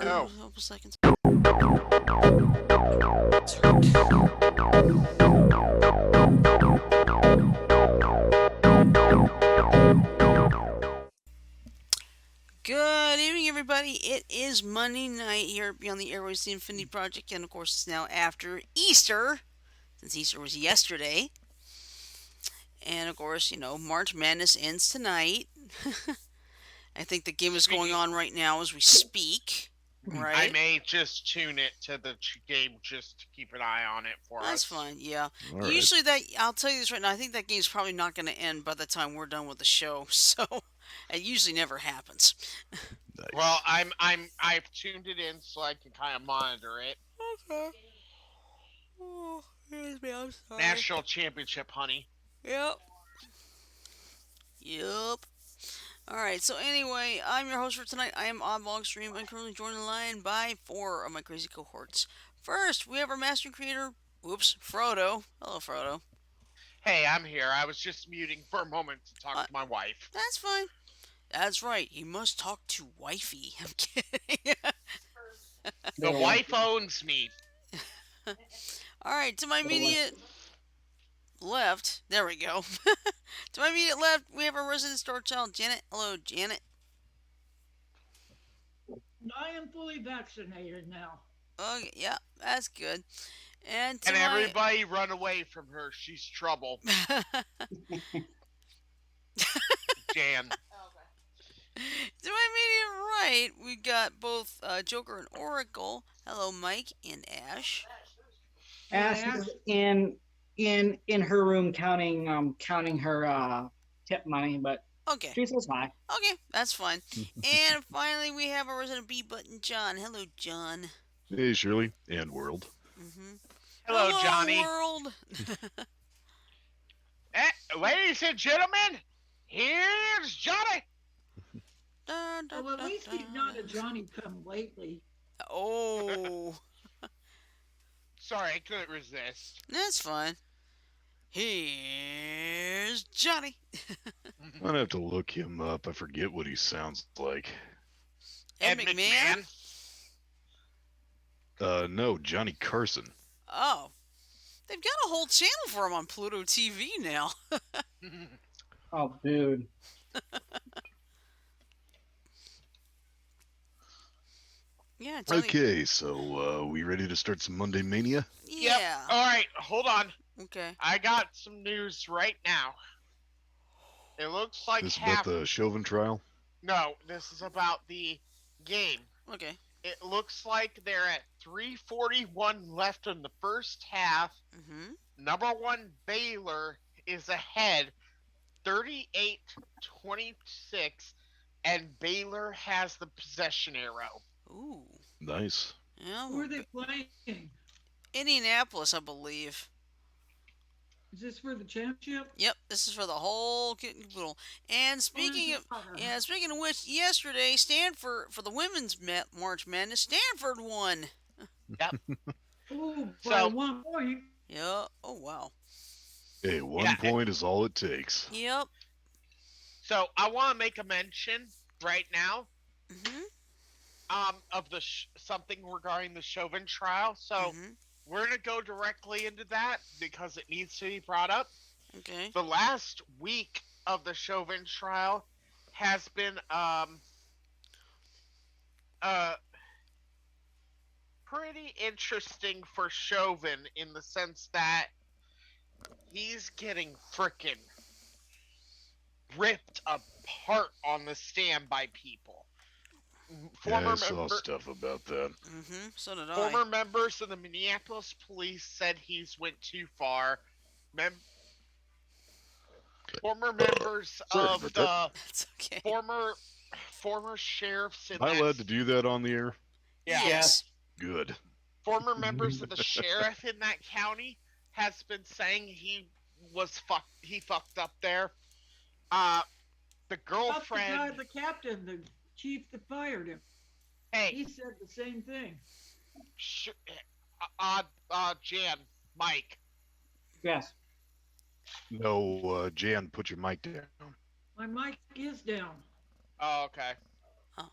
Oh. a couple seconds. Good evening, everybody. It is Monday night here at Beyond the Airways, the Infinity Project, and of course, it's now after Easter, since Easter was yesterday. And of course, March Madness ends tonight. I think the game is going Speaking, on right now as we speak, I right? may just tune it to the game just to keep an eye on it for That's us. fine, yeah. All right. Usually I'll tell you this right now, I think that game's probably not going to end by the time we're done with the show, so it usually never happens. Well, Nice. I've tuned it in so I can kind of monitor it. Okay. Oh, excuse me, I'm sorry. National championship, honey. Yep. Yep. Alright, so anyway, I'm your host for tonight. I am Oddball Extreme. I'm currently joined in line by four of my crazy cohorts. First, we have our master creator, Frodo. Hello, Frodo. Hey, I'm here. I was just muting for a moment to talk Uh, to my wife. that's fine. That's right. You must talk to wifey. I'm kidding. The wife owns me. Alright, to my immediate left, there we go. To my immediate left, we have our resident star child, Janet. Hello, Janet. I am fully vaccinated now. Okay, yeah, that's good. And to And my everybody run away from her. She's trouble. Jan. To my immediate right, we got both Joker and Oracle. Hello, Mike and Ash. Ash Ash is in her room counting her tip money, but Okay, she says hi. okay, that's fine. And finally, we have our resident B button, John. Hello, John. Hey, Shirley and world. Mm-hmm. Hello, Johnny. World. Ladies and gentlemen, here's Johnny. Dun, dun, Well, at dun, least he's dun. not a Johnny come lately. Oh, Sorry, I couldn't resist. that's fine. Here's Johnny. I'm gonna have to look him up. I forget what he sounds like. Ed McMahon. No, Johnny Carson. Oh, they've got a whole channel for him on Pluto TV now. Oh, dude. Yeah, Johnny. Okay, so we ready to start some Monday Mania? Yeah. Yep. All right, hold on. Okay. I got some news right now. It looks like This about the Chauvin trial? No, this is about the game. Okay. It looks like they're at 3:41 left in the first half. Mm-hmm. Number one Baylor is ahead 38-26, and Baylor has the possession arrow. Ooh. Nice. Yeah. Who are they playing? Indianapolis, I believe. Is this for the championship? Yep. This is for the whole kit and caboodle. And speaking of, speaking of which, yesterday Stanford for the women's March Madness, Stanford won. Yep. Ooh, by So- 1 point. Yeah. Oh wow. Hey, one Yeah, point is all it takes. Yep. So I want to make a mention right now Mhm. of the something regarding the Chauvin trial. So Mhm. we're gonna go directly into that because it needs to be brought up. Okay. The last week of the Chauvin trial has been pretty interesting for Chauvin in the sense that he's getting frickin' ripped apart on the stand by people. Yeah, I saw stuff about that. Mhm. So did I. Former members of the Minneapolis police said he's went too far. Former members Sorry of about the that. That's okay. former sheriffs in Am I that allowed to do that on the air? yeah, Yes. Good. former members of the sheriff in that county has been saying he fucked up there. The About the girlfriend. guy, the captain, the chief that fired him. Hey, He said the same thing. Jan, Mike. Yes. No, Jan, put your mic down. My mic is down. Oh, okay. Oh.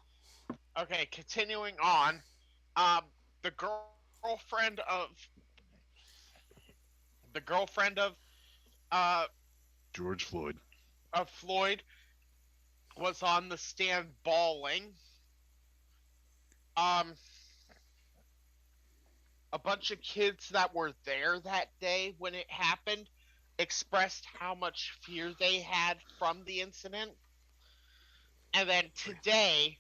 Okay, continuing on. Um, the girlfriend uh George Floyd. of Floyd was on the stand bawling. Um, a bunch of kids that were there that day when it happened expressed how much fear they had from the incident. And then today,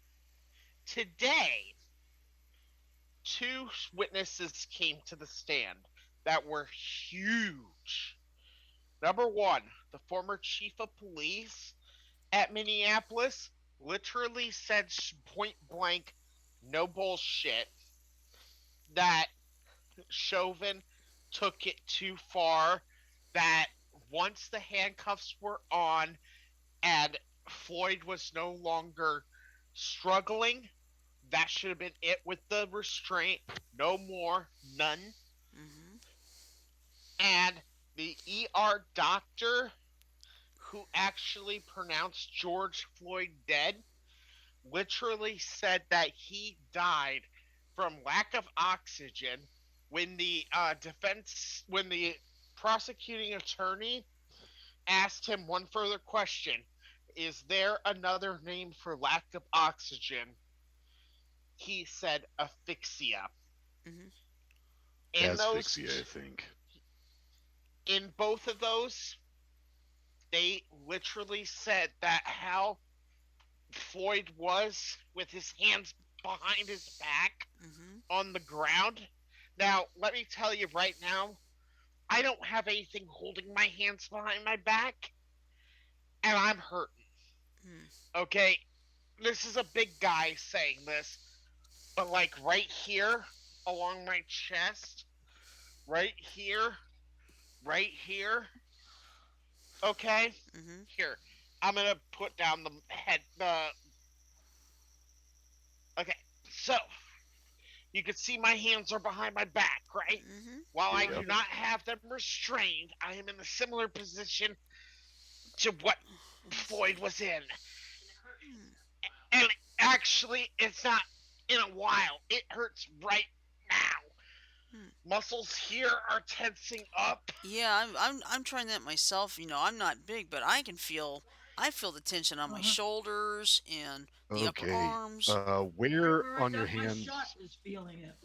two witnesses came to the stand that were huge. Number one, the former chief of police at Minneapolis literally said point blank, no bullshit, that Chauvin took it too far, that once the handcuffs were on and Floyd was no longer struggling, that should have been it with the restraint. No more, none. Mhm. And the ER doctor who actually pronounced George Floyd dead literally said that he died from lack of oxygen when the prosecuting attorney asked him one further question: is there another name for lack of oxygen? He said asphyxia. Mhm. In those Asphyxia, I think. in both of those, they literally said that how Floyd was with his hands behind his back Mhm. on the ground. Now, let me tell you right now, I don't have anything holding my hands behind my back, and I'm hurting. Mhm. Okay, this is a big guy saying this, but like right here along my chest, right here, right here. Okay, Mhm. here. I'm gonna put down the head. The okay. So you can see my hands are behind my back, right? Mhm. While I Yep. do Right. not have them restrained, I am in a similar position to what Let's Floyd see. was in. Hmm. And actually, it's not in a while. It hurts right now. Hmm. Muscles here are tensing up. Yeah, I'm trying that myself. I'm not big, but I feel the tension on my Uh-huh. shoulders and the upper Okay. arms. Where I on your got my shot hands, is feeling it.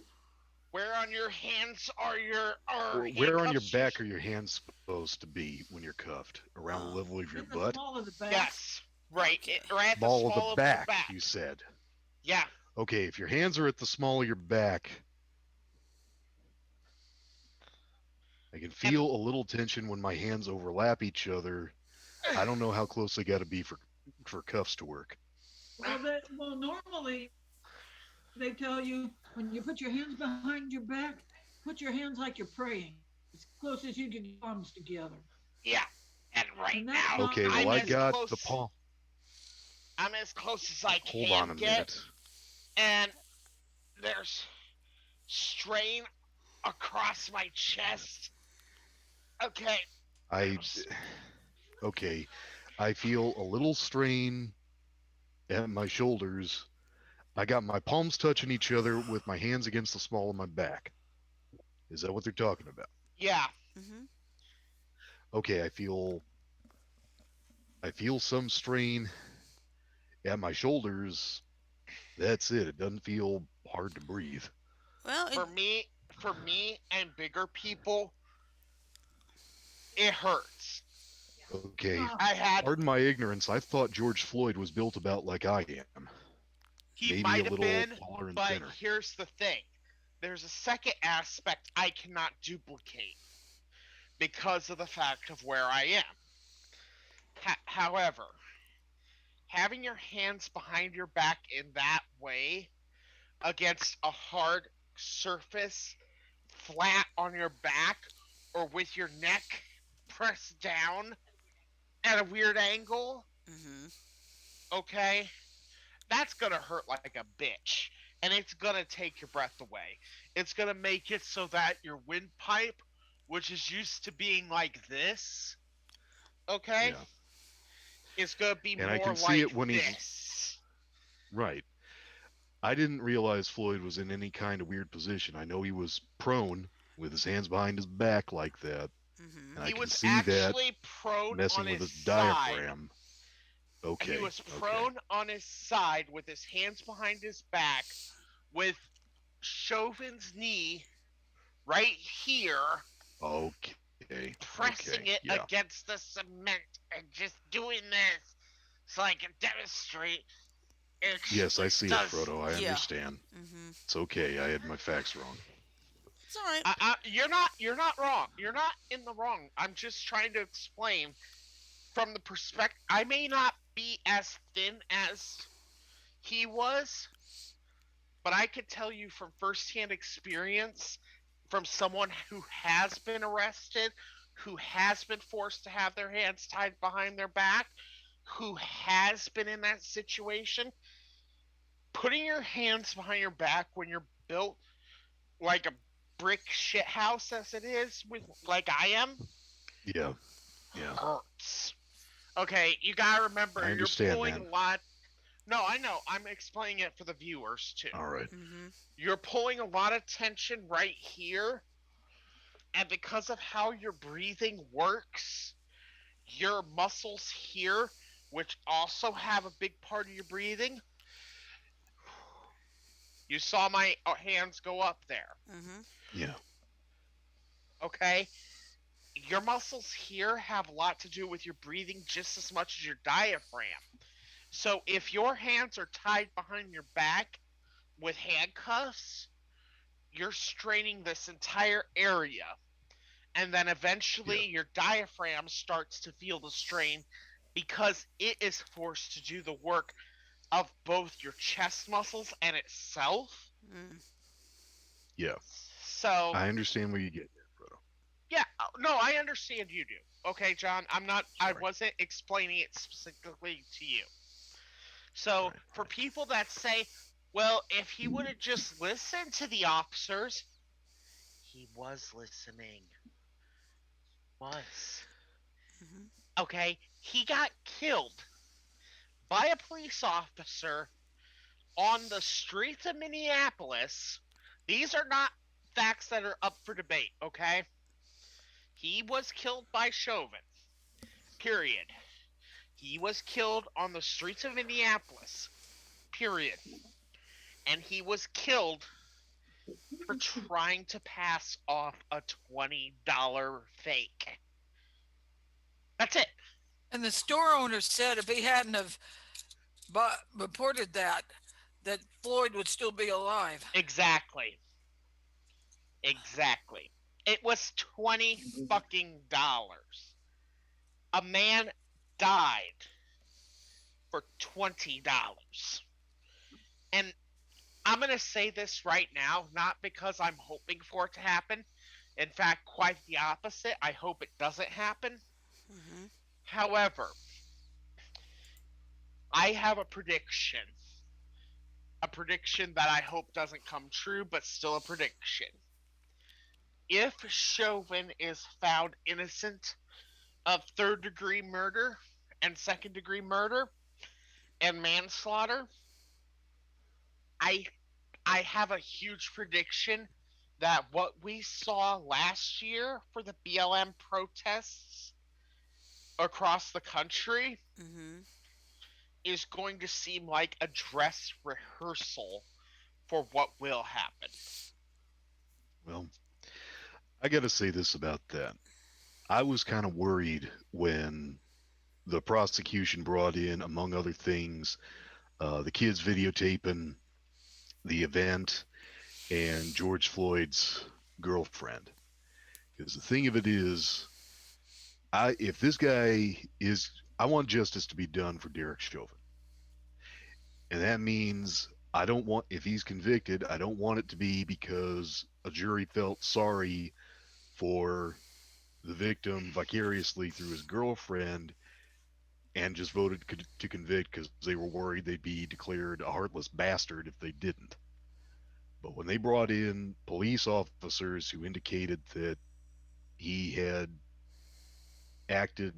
Where on your hands are your are or where on your handcuffs? You back are your hands supposed to be when you're cuffed? Around the Um, level of your In the butt? small of the back. yes, right. okay. Right at the Small of the small of your back, you back. said. Yeah, Okay, if your hands are at the small of your back, I can and feel a little tension when my hands overlap each other. I don't know how close they got to be for cuffs to work. Well, normally they tell you when you put your hands behind your back, put your hands like you're praying, as close as you can get palms together. yeah, and right And that's now Okay, my well I as got hands. the close. palm. I'm as close as I Hold on can a get, minute. and there's strain across my chest. Okay, I okay. I feel a little strain at my shoulders. I got my palms touching each other with my hands against the small of my back. Is that what they're talking about? yeah, Mhm. Okay, I feel some strain at my shoulders. That's it. It doesn't feel hard to breathe. Well, it. for me and bigger people, it hurts. Okay, I had pardon my ignorance. I thought George Floyd was built about like I am. He Maybe a might have little been, taller and but thinner. here's the thing. There's a second aspect I cannot duplicate because of the fact of where I am. However, having your hands behind your back in that way against a hard surface, flat on your back, or with your neck pressed down at a weird angle, Mhm. okay, that's gonna hurt like a bitch. And it's gonna take your breath away. It's gonna make it so that your windpipe, which is used to being like this, okay, Yeah. is gonna be And I more can see like it when he's this. right. I didn't realize Floyd was in any kind of weird position. I know he was prone with his hands behind his back like that, Mm-hmm. and I He can was see that actually prone on messing with his his side. diaphragm. He Okay, was okay, prone on his side with his hands behind his back, with Chauvin's knee right here, okay, okay. pressing it Yeah. against the cement and just doing this so I can demonstrate it Yes, I see it, does. Frodo. I Yeah. understand. Mm-hmm. It's okay. I had my facts wrong. It's all right. You're not wrong. You're not in the wrong. I'm just trying to explain from the perspective. I may not be as thin as he was, but I could tell you from firsthand experience from someone who has been arrested, who has been forced to have their hands tied behind their back, who has been in that situation, putting your hands behind your back when you're built like a brick shit house as it is with like I am Yeah, yeah. hurts. Okay, you gotta remember I you're understand, pulling a man. lot. No, I know. I'm explaining it for the viewers too. All right. Mm-hmm. You're pulling a lot of tension right here, and because of how your breathing works, your muscles here, which also have a big part of your breathing, you saw my hands go up there. Mm-hmm. Yeah, Okay? Your muscles here have a lot to do with your breathing just as much as your diaphragm. So if your hands are tied behind your back with handcuffs, you're straining this entire area. And then yeah, eventually your diaphragm starts to feel the strain because it is forced to do the work of both your chest muscles and itself. Mm-hmm. yeah. So, I understand where you get there, Frodo. yeah, no, I understand you do. Okay, John, I Right, wasn't explaining it specifically to you. So, right, for right. people that say, well, if he would have just listened to the officers, he was listening. Was. Mm-hmm. Okay, he got killed by a police officer on the streets of Minneapolis. These are not facts that are up for debate, okay? He was killed by Chauvin. Period. He was killed on the streets of Minneapolis. Period. And he was killed for trying to pass off a $20 fake. That's it. And the store owner said if he hadn't have reported that Floyd would still be alive. Exactly. Exactly. It was 20 fucking dollars. A man died for $20. And I'm going to say this right now, not because I'm hoping for it to happen. In fact, quite the opposite. I hope it doesn't happen. Mm-hmm. However, I have a prediction that I hope doesn't come true, but still a prediction. If Chauvin is found innocent of third degree murder and second degree murder and manslaughter, I I have a huge prediction that what we saw last year for the BLM protests across the country Mm-hmm. is going to seem like a dress rehearsal for what will happen. Well, I got to say this about that. I was kind of worried when the prosecution brought in, among other things, the kids videotaping the event and George Floyd's girlfriend. Because the thing of it is, if this guy is, I want justice to be done for Derek Chauvin, and that means I don't want, if he's convicted, I don't want it to be because a jury felt sorry for the victim vicariously through his girlfriend and just voted to convict because they were worried they'd be declared a heartless bastard if they didn't. But when they brought in police officers who indicated that he had acted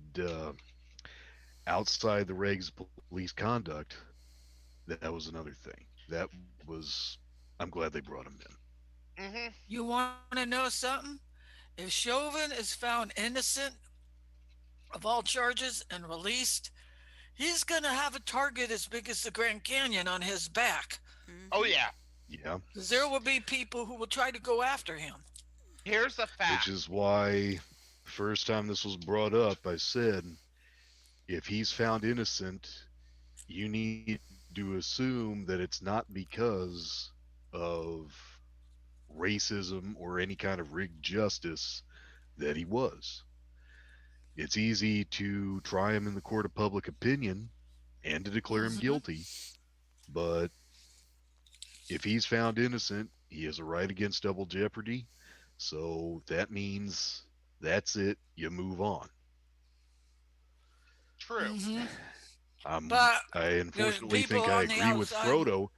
outside the regs of police conduct, that was another thing. that was, I'm glad they brought him in. Hmm. You want to know something? If Chauvin is found innocent of all charges and released, he's going to have a target as big as the Grand Canyon on his back. Oh Mm-hmm. yeah. Yeah, Because there will be people who will try to go after him. Here's a which fact. is why the first time this was brought up, I said, if he's found innocent, you need to assume that it's not because of racism or any kind of rigged justice that he was. It's easy to try him in the court of public opinion and to declare him Hmm. guilty, but if he's found innocent, he has a right against double jeopardy. So that means that's it. You move on. True. Hmm. I'm But I there's unfortunately people think I on the agree with outside. Frodo.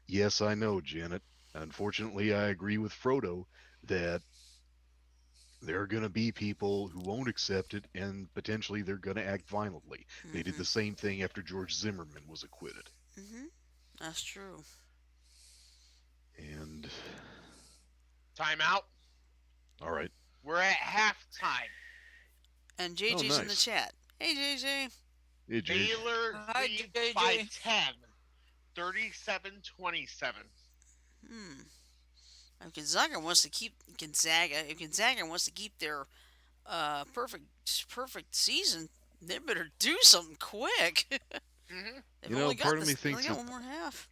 Yes, I know, Janet. Unfortunately, I agree with Frodo that there are going to be people who won't accept it and potentially they're going to act violently. They did Mm-hmm. the same thing after George Zimmerman was acquitted. Mm-hmm. That's true. And Timeout. all right. We're at halftime. And Oh, JJ's in the nice. chat. Hey, JJ. Hey, Jay. Baylor Hi, leads JJ. by 10, 37-27. Hmm. If Gonzaga wants to keep their perfect season, they better do something quick. Hmm. They've You know, only got part of me this. They only thinks got it. one more half.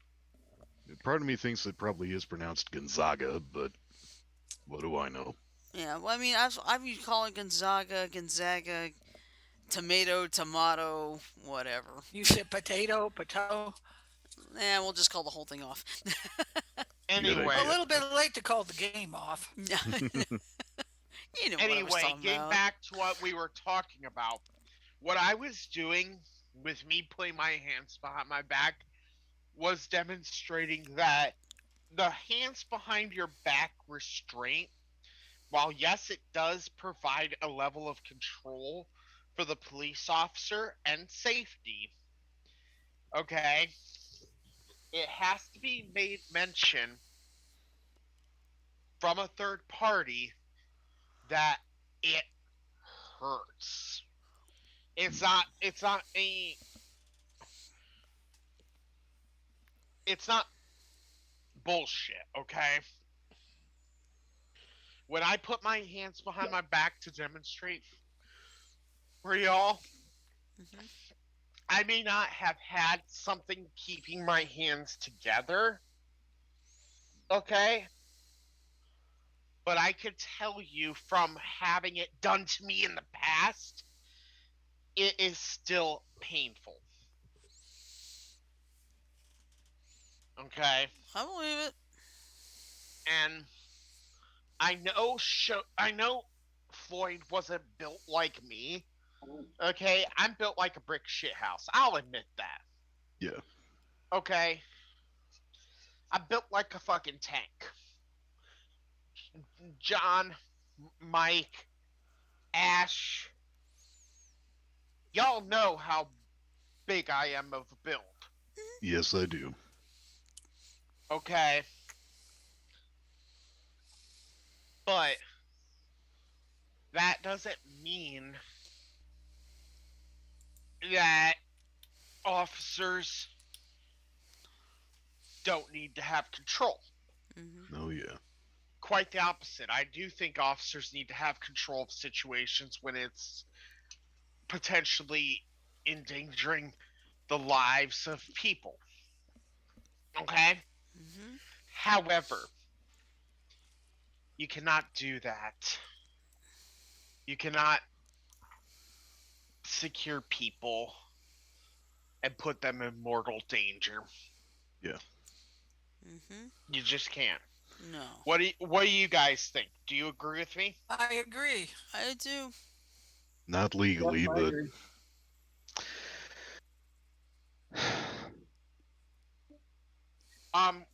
Part of me thinks it probably is pronounced Gonzaga, but what do I know? Yeah. Well, I mean, I've been calling Gonzaga, tomato, whatever. You said potato, potato. We'll just call the whole thing off. Good A Anyway, idea. little bit late to call the game off. You know what I was anyway, talking getting about. back to what we were talking about. What I was doing with me putting my hands behind my back was demonstrating that the hands behind your back restraint, while yes, it does provide a level of control for the police officer and safety, okay, it has to be made mention from a third party that it hurts. It's not bullshit, okay? When I put my hands behind my back to demonstrate for y'all, Hmm. I may not have had something keeping my hands together, okay? But I could tell you from having it done to me in the past, it is still painful. Okay? I believe it. And I know Floyd wasn't built like me. Okay? I'm built like a brick shithouse. I'll admit that. Yeah. Okay? I'm built like a fucking tank. John, Mike, Ash, y'all know how big I am of a build. Yes, I do. Okay? But that doesn't mean that officers don't need to have control. Hmm. Oh, yeah. Quite the opposite. I do think officers need to have control of situations when it's potentially endangering the lives of people. Okay? Hmm. However, you cannot do that. You cannot secure people and put them in mortal danger. Yeah. Hmm. You just can't. No, What do you guys think? Do you agree with me? I agree. I do. Not Yep, legally, I but agree.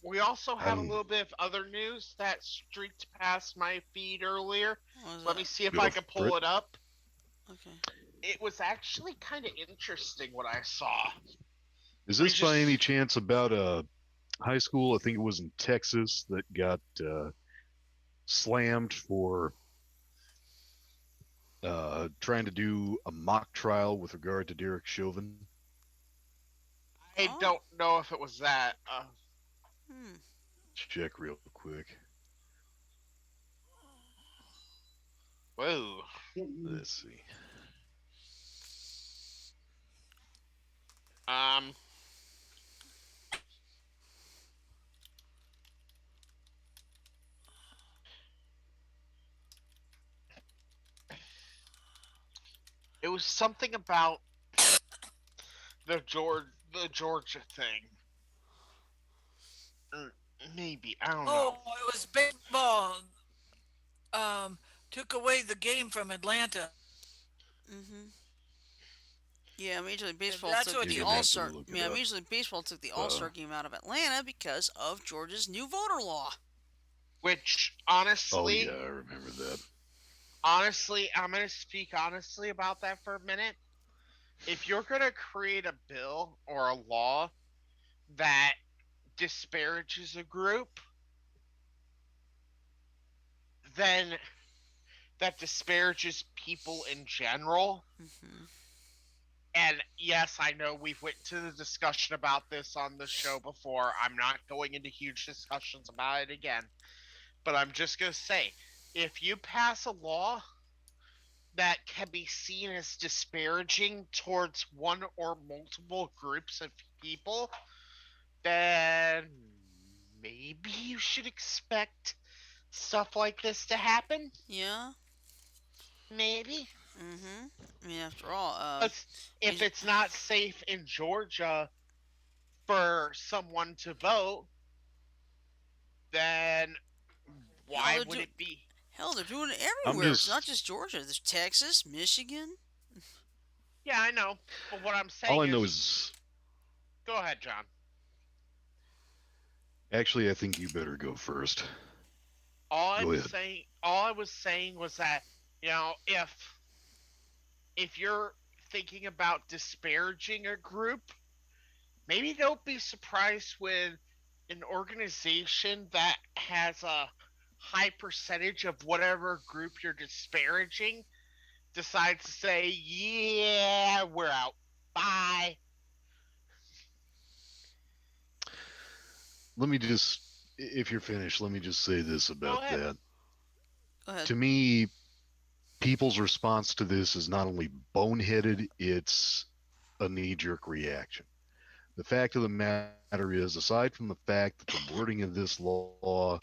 We also I had a don't little bit of other news that streaked past my feed earlier. What was Let me that? see if go I can for it. pull it up. Okay. It was actually kind of interesting what I saw. Is Let me this by just any chance about high school. I think it was in Texas that got slammed for trying to do a mock trial with regard to Derek Chauvin. I Oh. don't know if it was that. Hmm. Check real quick. Whoa. Let's see. Um, it was something about the Georgia thing. Or maybe I don't know. Oh, it was baseball. Um, Took away the game from Atlanta. Mm-hmm. Yeah, Major League Baseball That's took what the You're you gonna meant. have to All-Star. look it Yeah, up. Major League Baseball took the Uh, All-Star game out of Atlanta because of Georgia's new voter law. Which oh yeah, I remember that. honestly, I'm gonna speak honestly about that for a minute. If you're gonna create a bill or a law that disparages a group, then that disparages people in general. Mm-hmm. And yes, I know we've went to the discussion about this on the show before. I'm not going into huge discussions about it again, but I'm just gonna say, if you pass a law that can be seen as disparaging towards one or multiple groups of people, then maybe you should expect stuff like this to happen. Yeah. Maybe. Mm-hmm. I mean, after all, Because if Major. it's not safe in Georgia for someone to vote, then Hell, why they're would doing. it be? Hell, they're doing it I'm everywhere. It's not just just Georgia. There's Texas, Michigan. Yeah, I know. But what I'm all saying I know is, is go ahead, John. actually I think you better go first. Go ahead. All I was saying was that, if you're thinking about disparaging a group, maybe don't be surprised when an organization that has a high percentage of whatever group you're disparaging decides to say, "Yeah, we're out. Bye." Let me just, if you're finished, let me just say this Go about ahead. that. Go ahead. To me, people's response to this is not only boneheaded, it's a knee jerk reaction. The fact of the matter is, aside from the fact that the wording of this law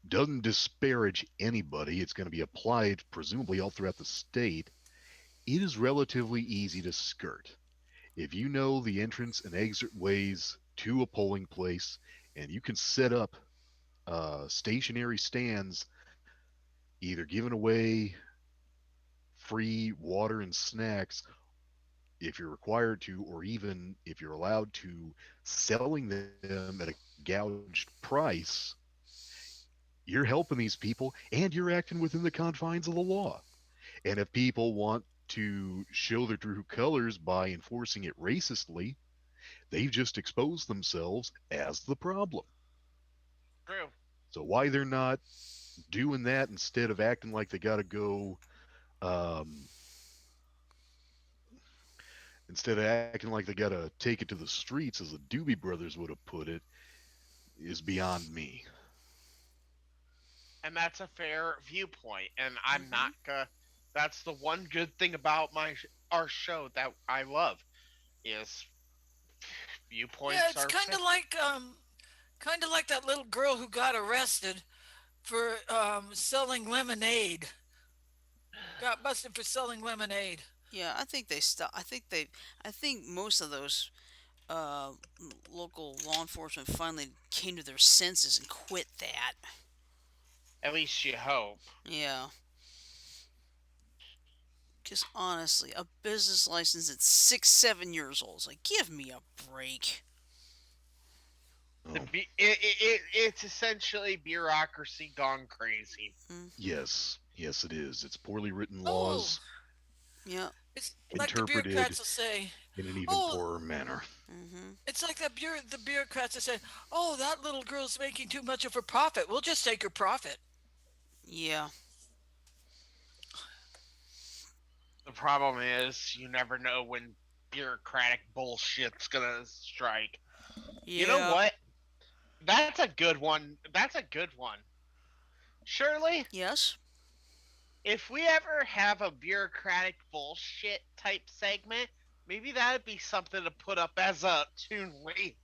doesn't disparage anybody, it's going to be applied presumably all throughout the state. It is relatively easy to skirt. If you know the entrance and exit ways to a polling place, and you can set up stationary stands, either giving away free water and snacks if you're required to, or even if you're allowed to, selling them at a gouged price, you're helping these people and you're acting within the confines of the law. And if people want to show their true colors by enforcing it racistly, they've just exposed themselves as the problem. True. So why they're not doing that instead of acting like they got to go, um, instead of acting like they got to take it to the streets, as the Doobie Brothers would have put it, is beyond me. And that's a fair viewpoint. And I'm Mm-hmm. not gonna. That's the one good thing about our show that I love is Yeah, viewpoints it's are fair. kind of like that little girl who got arrested for selling lemonade. Got busted for selling lemonade. Yeah, I think they stop. I think they. I think most of those uh, local law enforcement finally came to their senses and quit that. At least you hope. Yeah, because honestly, a business license at 6, 7 years old is like, give me a break. Oh, It's essentially bureaucracy gone crazy. Mm-hmm. yes, yes, it is. It's poorly written Oh, laws. Yeah. It's like the interpreted bureaucrats will say, in an even "Oh, poorer manner. Mm-hmm. it's like the bureaucrats will say, oh, that little girl's making too much of her profit. We'll just take her profit." Yeah. The problem is, you never know when bureaucratic bullshit's gonna strike. You know Yeah. what? That's a good one. That's a good one. Shirley, Yes. if we ever have a bureaucratic bullshit type segment, maybe that'd be something to put up as a tune lead.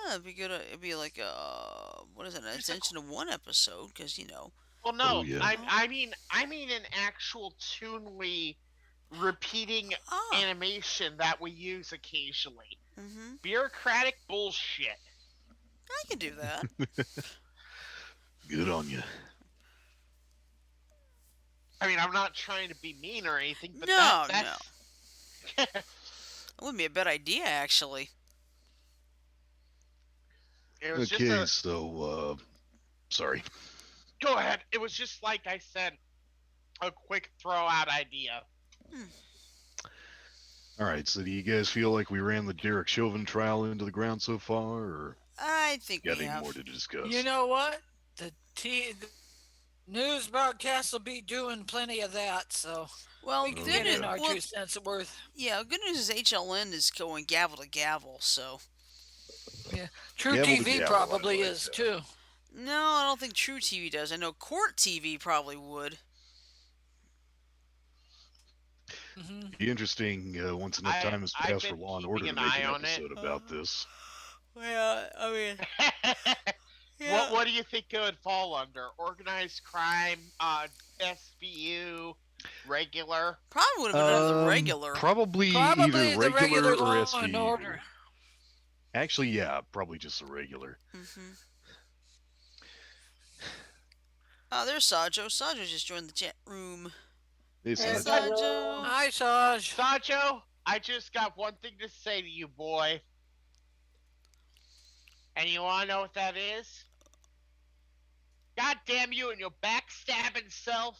It'd be good. It'd be like what is it? An Just a extension of one episode, because well, Oh no, yeah. I Oh. I mean I mean an actual Toonly repeating Ah. animation that we use occasionally. Mm-hmm. Bureaucratic bullshit. I can do that. Good on you. I mean, I'm not trying to be mean or anything, but that No, no. that's That wouldn't be a bad idea, actually. it was just Okay, a so sorry. go ahead. It was just like I said, a quick throw out idea. Hmm. All right, so do you guys feel like we ran the Derek Chauvin trial into the ground so far, or I think got we any more have. to You discuss? know what? The news broadcasts will be doing plenty of that, so Well, we can Oh get in yeah. our well, 2 cents worth. yeah. Good news is HLN is going gavel to gavel. So Yeah, True Gavel to TV gavel, I probably like is that. too. no, I don't think True TV does. I know Court TV probably would. Hmm. Be interesting once enough time has I've passed for been Law and keeping Order to an make eye an on it. episode about Uh, this. yeah, I mean, what yeah. what do you think it would fall under? Organized crime, SVU, regular. Probably would have been under the regular. Probably either Probably the regular regular or Law and SVU. Order. Actually, yeah, probably just the regular. Mm-hmm. Oh, there's Sajo. Sajo just joined the chat room. Hey, Hey, Hey, Saj. Sajo. Sajo. Hi, Saj. Sancho, I just got one thing to say to you, boy. And you wanna know what that is? God damn you and your backstabbing self.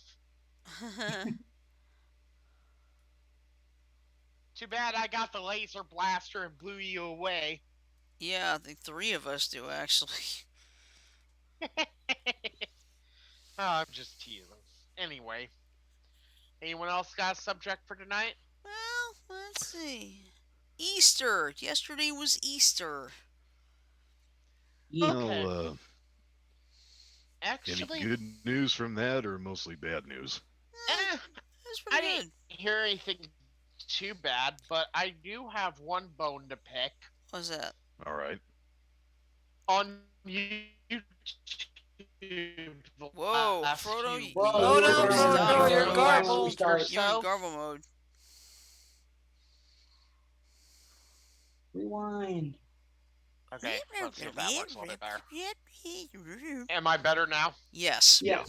Too bad I got the laser blaster and blew you away. yeah, I think three of us do actually. I'm just teasing. Anyway, anyone else got a subject for tonight? Well, let's see. Easter. Yesterday was Easter. Yeah. Okay. Well, any Actually, good news from that, or mostly bad news? Eh, eh, that's I pretty didn't good. hear anything too bad, but I do have one bone to pick. What's that? All right. On YouTube the Whoa, last Frodo, few Whoa, Hold you're on, weeks starting. stop, Frodo, Okay, you're hold on. Frodo. Let me garbled. or start. You're in so. garble mode. Rewind. Okay, let's see if that works a little bit better. Am I better now? Yes. Yeah.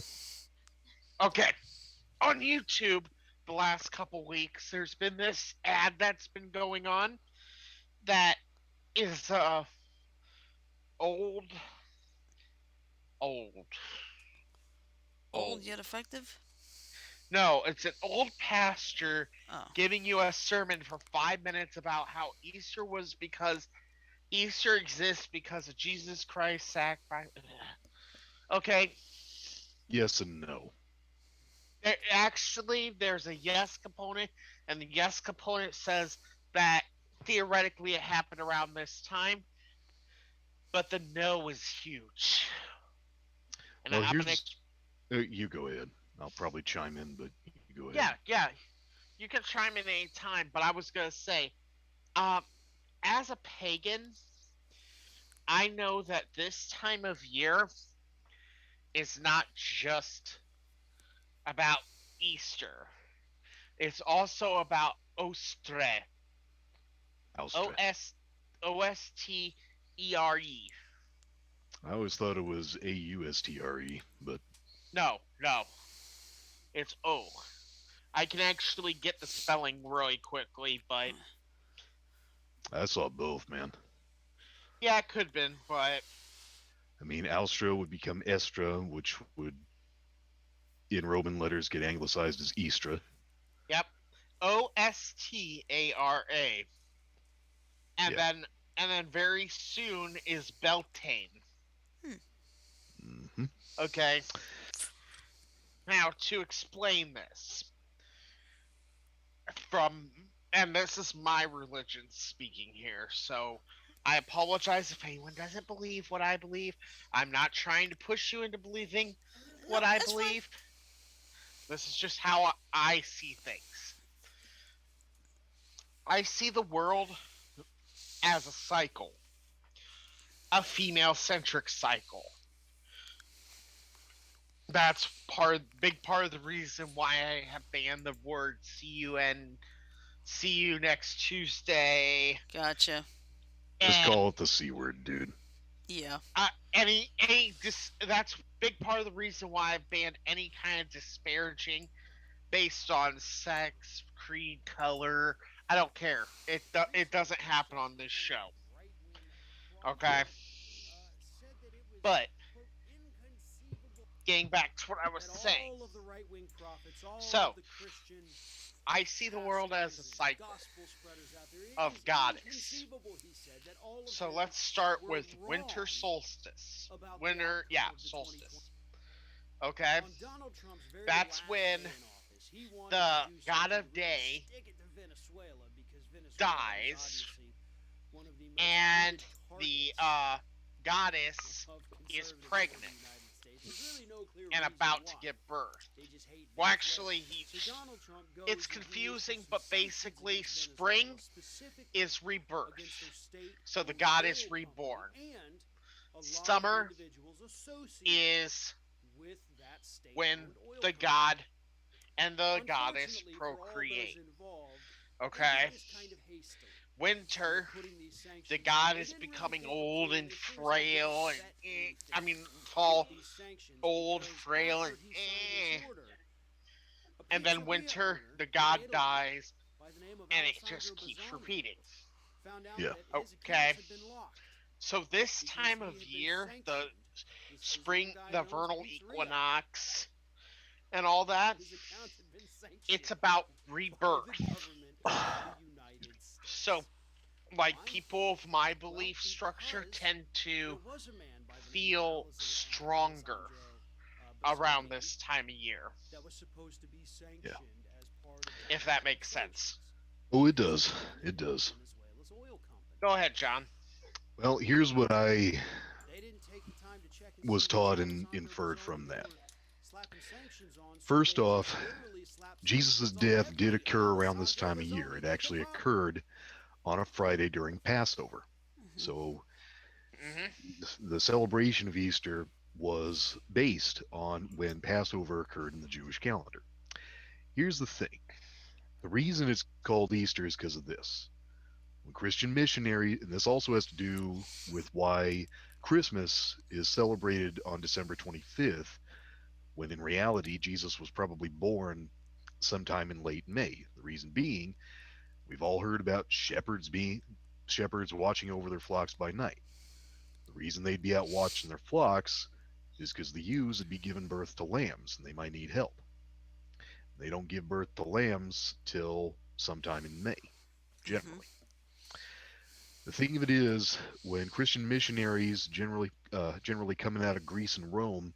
Okay. On YouTube, the last couple weeks, there's been this ad that's been going on that is old, old, Old old. yet effective? No, it's an old pastor Oh. giving you a sermon for 5 minutes about how Easter was because Easter exists because of Jesus Christ's sacrifice. Okay, Yes and no. there's a yes component, and the yes component says that theoretically it happened around this time, but the no is huge. And Well, I'm gonna, here's. You go ahead. I'll probably chime in, but you go ahead. yeah, you can chime in any time, but I was gonna say, um, as a pagan, I know that this time of year is not just about Easter. It's also about Ostre. O Austra. S O S T E R E. I always thought it was AUSTRE, but No, no. It's O. I can actually get the spelling really quickly, but I saw both, man. yeah, it could have been, but I mean, Alstra would become Estra, which would, in Roman letters, get anglicized as Istra. Yep. Ostara. And Yeah. then very soon is Beltane. Hmm. Hmm. Okay. Now to explain this from and this is my religion speaking here, so I apologize if anyone doesn't believe what I believe. I'm not trying to push you into believing No, what I that's fine. believe. This is just how I see things. I see the world as a cycle, a female centric cycle. That's big part of the reason why I have banned the word see you next Tuesday Gotcha. Just and call it the C word, dude. Yeah. that's big part of the reason why I've banned any kind of disparaging based on sex, creed, color. I don't care. It doesn't happen on this show. Okay, Yeah. but getting back to what I was saying. So I see the world as a cycle of goddess. So let's start with winter solstice. Solstice. Okay, that's when the god of day dies, and the goddess is pregnant and about to give birth. Well, actually, it's confusing, but basically, spring is rebirth. So the god is reborn. Summer is when the god and the goddess procreate. Okay? Winter, the god is becoming old and frail and fall old, frail and and then winter, the god dies, and it just keeps repeating. Yeah. Okay, so this time of year, the spring, the vernal equinox, and all that, it's about rebirth. So, like, people of my belief structure tend to feel stronger around this time of year, Yeah. if that makes sense. Oh, it does. It does. Go ahead, John. Well, here's what I was taught and inferred from that. First off, Jesus' death did occur around this time of year. It actually occurred on a Friday during Passover. Hmm. So Hmm. the celebration of Easter was based on when Passover occurred in the Jewish calendar. Here's the thing, the reason it's called Easter is because of this. When Christian missionary, and this also has to do with why Christmas is celebrated on December 25th, when in reality Jesus was probably born sometime in late May. The reason being, we've all heard about shepherds watching over their flocks by night. The reason they'd be out watching their flocks is because the ewes would be giving birth to lambs and they might need help. They don't give birth to lambs till sometime in May, Hmm. generally. The thing of it is, when Christian missionaries, generally coming out of Greece and Rome,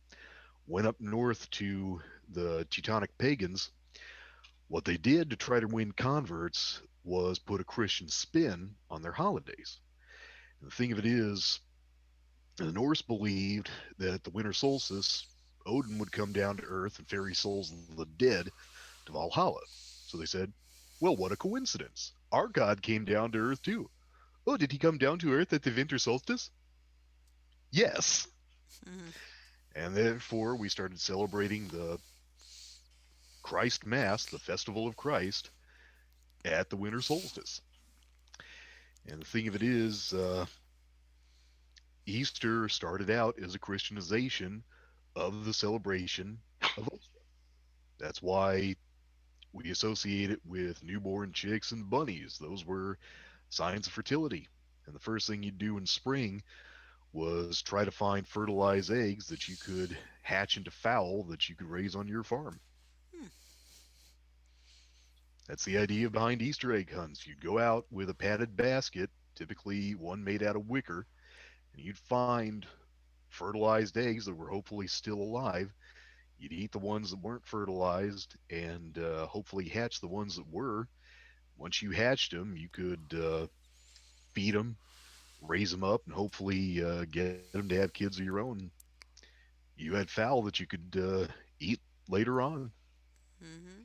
went up north to the Teutonic pagans, what they did to try to win converts was put a Christian spin on their holidays. And the thing of it is, the Norse believed that at the winter solstice, Odin would come down to Earth and ferry souls of the dead to Valhalla. So they said, well, what a coincidence. Our God came down to Earth too. Oh, did he come down to Earth at the winter solstice? Yes. Hmm. And therefore, we started celebrating the Christ Mass, the Festival of Christ, at the winter solstice. And the thing of it is, Easter started out as a Christianization of the celebration of Easter. That's why we associate it with newborn chicks and bunnies. Those were signs of fertility. And the first thing you'd do in spring was try to find fertilized eggs that you could hatch into fowl that you could raise on your farm. Hmm. That's the idea behind Easter egg hunts. You'd go out with a padded basket, typically one made out of wicker, and you'd find fertilized eggs that were hopefully still alive. You'd eat the ones that weren't fertilized and hopefully hatch the ones that were. Once you hatched them, you could feed them, raise them up, and hopefully get them to have kids of your own. You had fowl that you could eat later on. Hmm.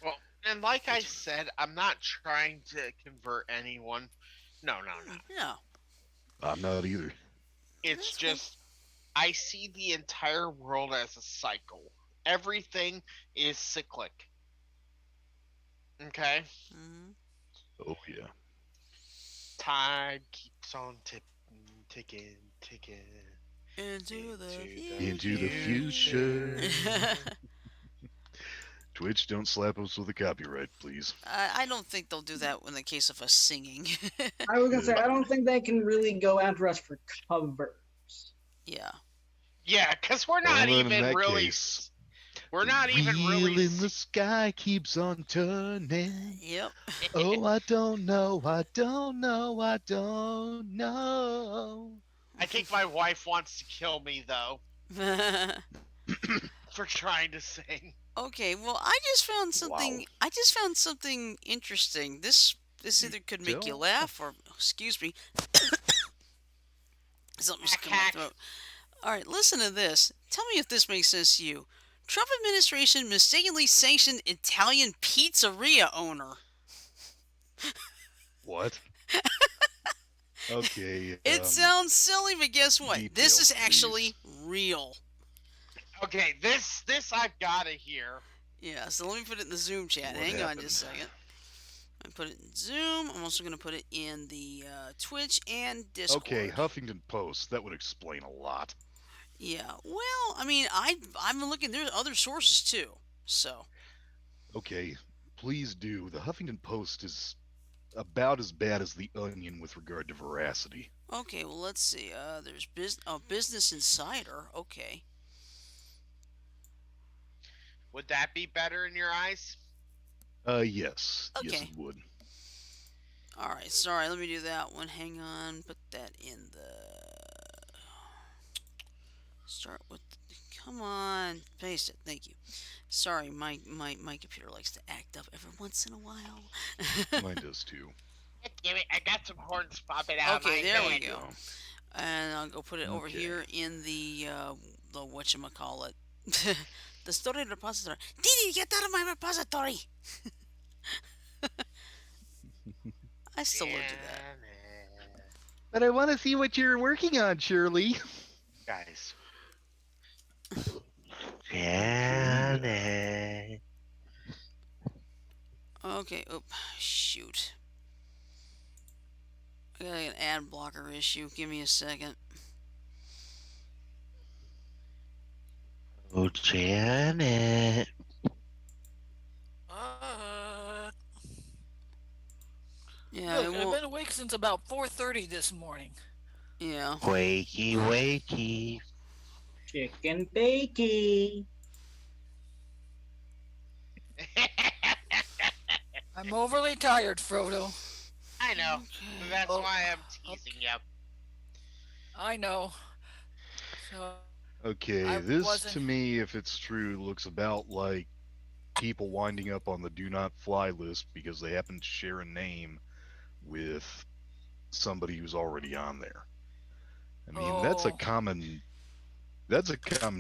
Well, and like I said, I'm not trying to convert anyone. No, no, no. No, I'm not either. It's that's cool. just I see the entire world as a cycle. Everything is cyclic. Okay? Hmm. Oh yeah. Time keeps on ticking, ticking Into the into the Into the future. future. future. Twitch, don't slap us with a copyright, please. I don't think they'll do that in the case of us singing. I was gonna say Good. I don't think they can really go after us for covers. Yeah. Yeah, because we're Well, not then in even that really. case, We're the not even really. wheel in the sky keeps on turning. Yep. Oh, I don't know, I don't know, I don't know. I think my wife wants to kill me though for trying to sing. Okay, well, I just found Wow. something. I just found something interesting. This You either could make you tell? laugh or, excuse me, something just Hack come in my hack. throat. All right, listen to this. Tell me if this makes sense to you. Trump administration mistakenly sanctioned Italian pizzeria owner. What? Okay, It sounds silly, but guess what? This details, is please. actually real. Okay, this I've gotta hear. Yeah, so let me put it in the Zoom chat. What Hang on just happened? a second. I put it in Zoom. I'm also going to put it in the Twitch and Okay, Discord. Huffington Post. That would explain a lot. Yeah. Well, I mean, I'm looking. There's other sources too. So Okay, please do. The Huffington Post is about as bad as the Onion with regard to veracity. okay. Well, let's see. There's Business Insider. Okay. Would that be better in your eyes? Yes, yes, Okay. it would. All right. Sorry. Let me do that one. Hang on. Put that in the. Start with. Come on. Paste it. Thank you. Sorry, my computer likes to act up every once in a while. Mine does too. Damn it! I got some horns popping out of my Okay, there we There you head. go. go. And I'll go put it over Okay. here in the whatchamacallit. The story repository. Didi, get out of my repository! I still would do that. But I want to see what you're working on, Shirley. Guys. Janet. Okay, oop, shoot. I got an ad blocker issue. Give me a second. Oh, Janet. Uh, Yeah, look, it I've won't. been awake since about 4:30 this morning. Yeah. Wakey, wakey. Chicken bakey. I'm overly tired, Frodo. I know. Okay. That's Oh, why I'm teasing you. I know. So Okay, I this wasn't. to me, if it's true, looks about like people winding up on the do not fly list because they happen to share a name with somebody who's already on there. I mean, Oh. that's a common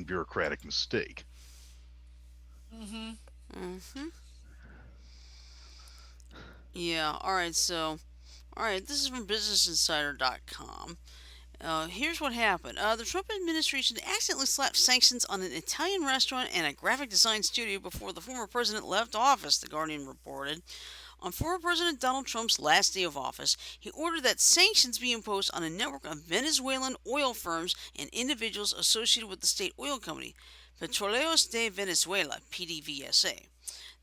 bureaucratic mistake. Mm-hmm. Mm-hmm. Yeah. All right. So, all right. This is from BusinessInsider.com. Here's what happened. The Trump administration accidentally slapped sanctions on an Italian restaurant and a graphic design studio before the former president left office, The Guardian reported. On former President Donald Trump's last day of office, he ordered that sanctions be imposed on a network of Venezuelan oil firms and individuals associated with the state oil company, Petróleos de Venezuela, PDVSA.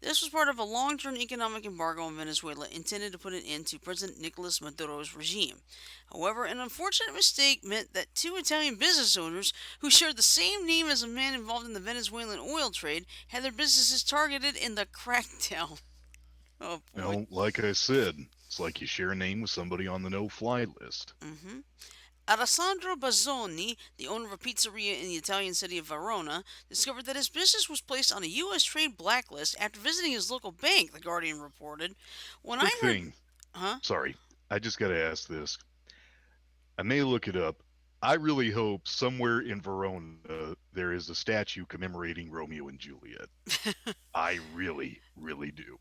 This was part of a long term economic embargo on Venezuela intended to put an end to President Nicolas Maduro's regime. However, an unfortunate mistake meant that two Italian business owners who shared the same name as a man involved in the Venezuelan oil trade had their businesses targeted in the crackdown. Oh boy. Like I said, it's like you share a name with somebody on the no-fly list. hmm Alessandro Bazzoni, the owner of a pizzeria in the Italian city of Verona, discovered that his business was placed on a U.S. trade blacklist after visiting his local bank, the Guardian reported. When I Quick heard. thing. Huh? Sorry, I just got to ask this. I may look it up. I really hope somewhere in Verona there is a statue commemorating Romeo and Juliet. I really, really do.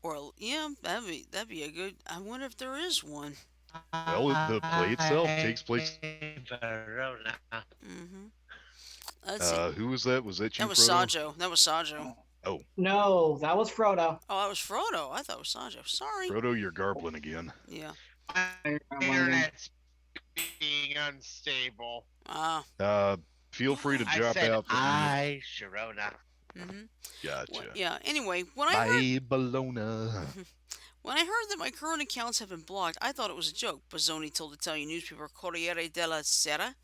Or, yeah, that'd be a good. I wonder if there is one. Well, the play itself takes place there. Verona. hmm Let's see. Who was that? Was that you, That was Frodo? Sajo. That was Sajo. Oh, No, that was Frodo. Oh, that was Frodo. I thought it was Sajo. Sorry. Frodo, you're garbling again. Yeah. My internet's being unstable. Ah. Feel free to I drop said out for a minute. I, Sharona. hmm Gotcha. Yeah. Anyway, when I heard Bye, Bologna. when I heard that my current accounts have been blocked, I thought it was a joke. Bazzoni told Italian newspaper Corriere della Sera.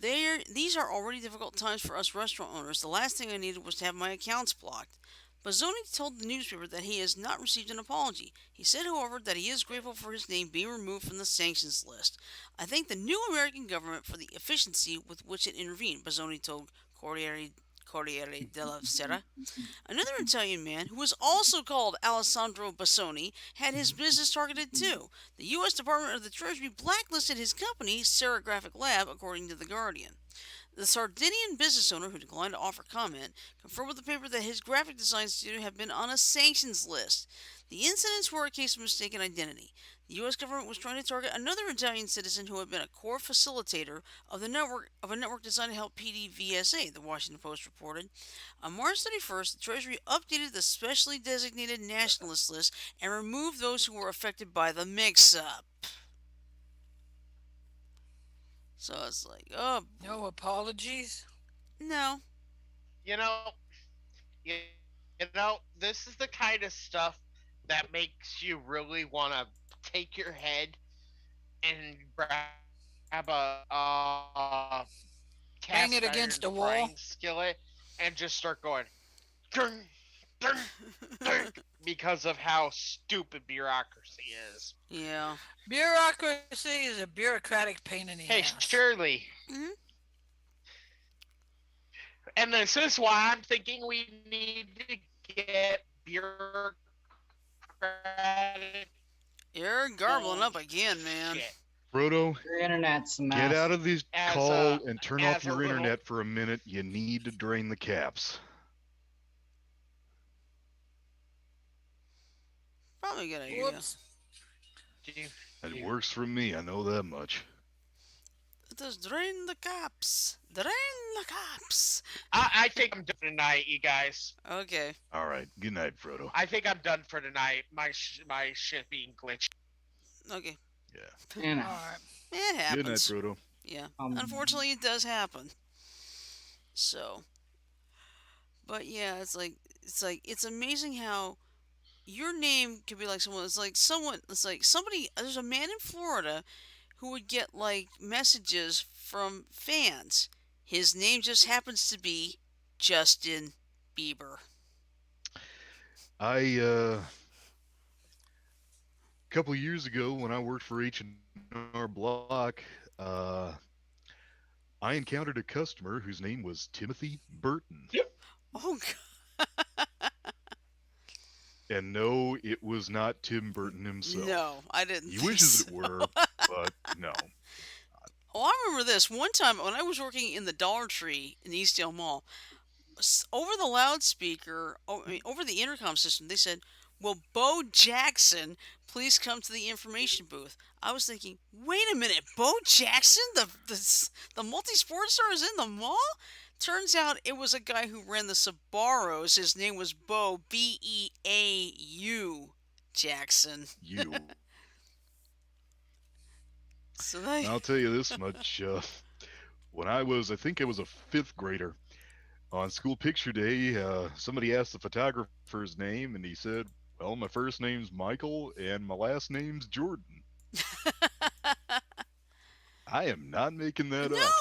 These are already difficult times for us restaurant owners. The last thing I needed was to have my accounts blocked. Bazzoni told the newspaper that he has not received an apology. He said, however, that he is grateful for his name being removed from the sanctions list. I thank the new American government for the efficiency with which it intervened, Bazzoni told Corriere della Sera. Another Italian man, who was also called Alessandro Bassoni, had his business targeted too. The U.S. Department of the Treasury blacklisted his company, Serigraphic Lab, according to The Guardian. The Sardinian business owner, who declined to offer comment, confirmed with the paper that his graphic design studio had been on a sanctions list. The incidents were a case of mistaken identity. The U.S. government was trying to target another Italian citizen who had been a core facilitator of a network designed to help PDVSA, the Washington Post reported. On March 31st, the Treasury updated the specially designated nationalist list and removed those who were affected by the mix-up. So it's like, oh boy. No apologies. No. You know, this is the kind of stuff that makes you really want to take your head and grab a cast Bang it iron against a frying wall. skillet and just start going dun, dun, dun, because of how stupid bureaucracy is. Yeah. Bureaucracy is a bureaucratic pain in the Hey, ass. Shirley, hmm and this is why I'm thinking we need to get bureaucratic You're garbling up again, man. shit Frodo, Your internet's a mess. get out of this as call a and turn as off a your little internet for a minute. You need to drain the caps. Probably a good idea. Whoops. It works for me. I know that much. It is drain the caps. Drain the caps. I think I'm done for tonight, you guys. Okay. All right. Good night, Frodo. I think I'm done for tonight. My shit being glitched. Okay. Yeah. You know, All right. It Good night, happens. Frodo. Yeah. um, Unfortunately, it does happen. So, but yeah, it's amazing how your name could be like someone. It's like someone. It's like somebody. There's a man in Florida who would get like messages from fans. His name just happens to be Justin Bieber. A couple years ago when I worked for H&R Block, I encountered a customer whose name was Timothy Burton. Oh, And no, it was not Tim Burton himself. no, I didn't. He think wishes so. it were, but no. Oh, I remember this one time when I was working in the Dollar Tree in Eastdale Mall. Over the loudspeaker, over the intercom system, they said, "Will Bo Jackson please come to the information booth?" I was thinking, wait a minute, Bo Jackson, the multi-sport star, is in the mall? Turns out it was a guy who ran the Sabaros. His name was Bo Beau Jackson. You. So they, I'll tell you this much. When I think I was a fifth grader, On school picture day, somebody asked the photographer's name, and he said, "Well, my first name's Michael, and my last name's Jordan." I am not making that No, up.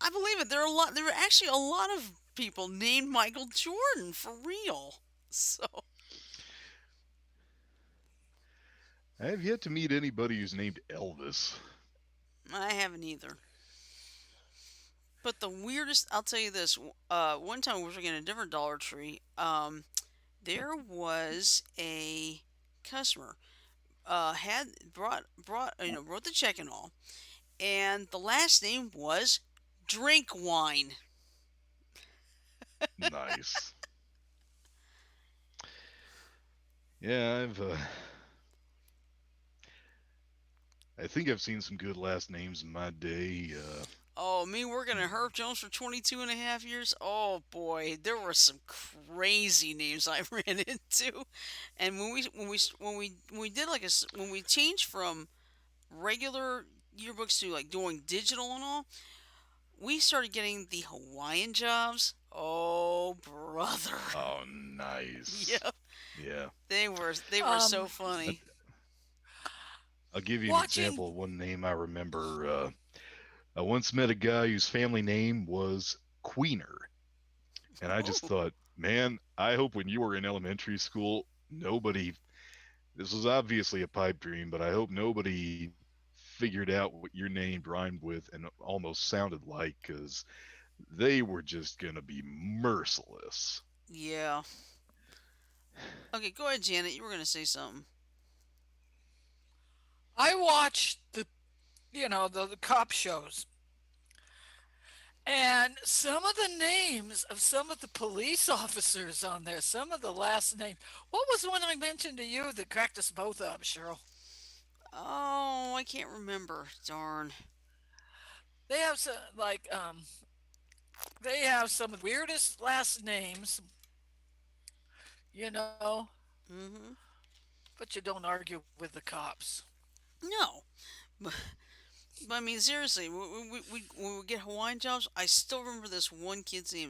I believe it. There are a lot. There are actually a lot of people named Michael Jordan for real. So I have yet to meet anybody who's named Elvis. I haven't either. But the weirdest, I'll tell you this. One time we were working in a different Dollar Tree. There was a customer had brought wrote the check and all, and the last name was Drink Wine. Nice. Yeah, I think I've seen some good last names in my day. Oh, me working at Herb Jones for 22 and a half years. Oh boy, there were some crazy names I ran into. And when we did when we changed from regular yearbooks to like doing digital and all, we started getting the Hawaiian jobs. Oh brother. Oh, nice. Yep. Yeah. They were so I, funny. I'll give you an Watching. example of one name I remember. I once met a guy whose family name was Queener, and I just Oh, thought, man, I hope when you were in elementary school, nobody. This was obviously a pipe dream, but I hope nobody figured out what your name rhymed with and almost sounded like, because they were just gonna be merciless. yeah. Okay, go ahead, Janet. You were gonna say something. I watch the cop shows, and some of the names of some of the police officers on there, some of the last names. What was the one I mentioned to you that cracked us both up, Cheryl? Oh, I can't remember. Darn. They have some they have some of the weirdest last names, you know, Mm-hmm. but you don't argue with the cops. No. But I mean, seriously, when we get Hawaiian jobs, I still remember this one kid's name.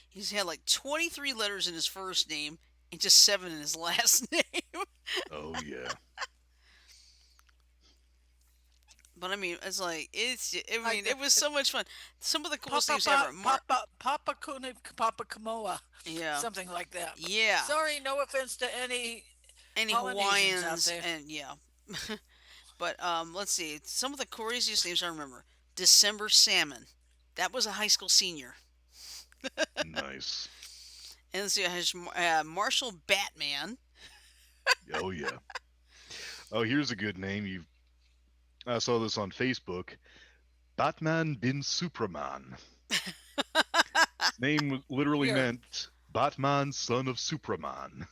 He's had like 23 letters in his first name and just 7 in his last name. Oh yeah. But I mean, it's like, I Like mean, the it was so much fun. Some of the coolest Papa names ever. Papa Kune Papa Kamoa, Yeah. something like that. Yeah. Sorry, no offense to any Any Polynesians out Hawaiians, there. and yeah. But let's see. Some of the craziest names I remember. December Salmon. That was a high school senior. Nice. And let's see, Marshall Batman. Oh yeah. Oh, here's a good name. I saw this on Facebook. Batman bin Supraman. His name literally You're meant Batman, son of Supraman.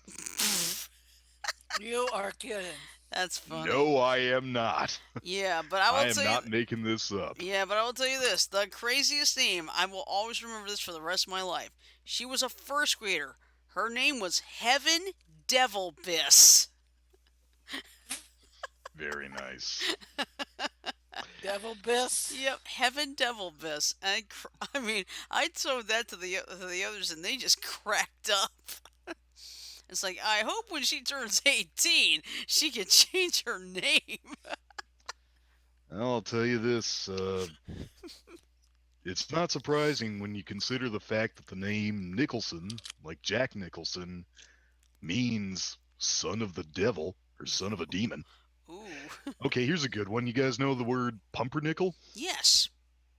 you are kidding. That's funny. No, I am not. Yeah, but I will I am tell you. not making this up. Yeah, but I will tell you this: the craziest name. I will always remember this for the rest of my life. She was a first grader. Her name was Heaven Devil Biss. Very nice. Devil Biss. Yep, Heaven Devil Biss. I mean, I told that to the others, and they just cracked up. It's like I hope when she turns 18, she can change her name. I'll tell you this. It's not surprising when you consider the fact that the name Nicholson, like Jack Nicholson, means son of the devil or son of a demon. Ooh, Okay, here's a good one. You guys know the word pumpernickel? yes.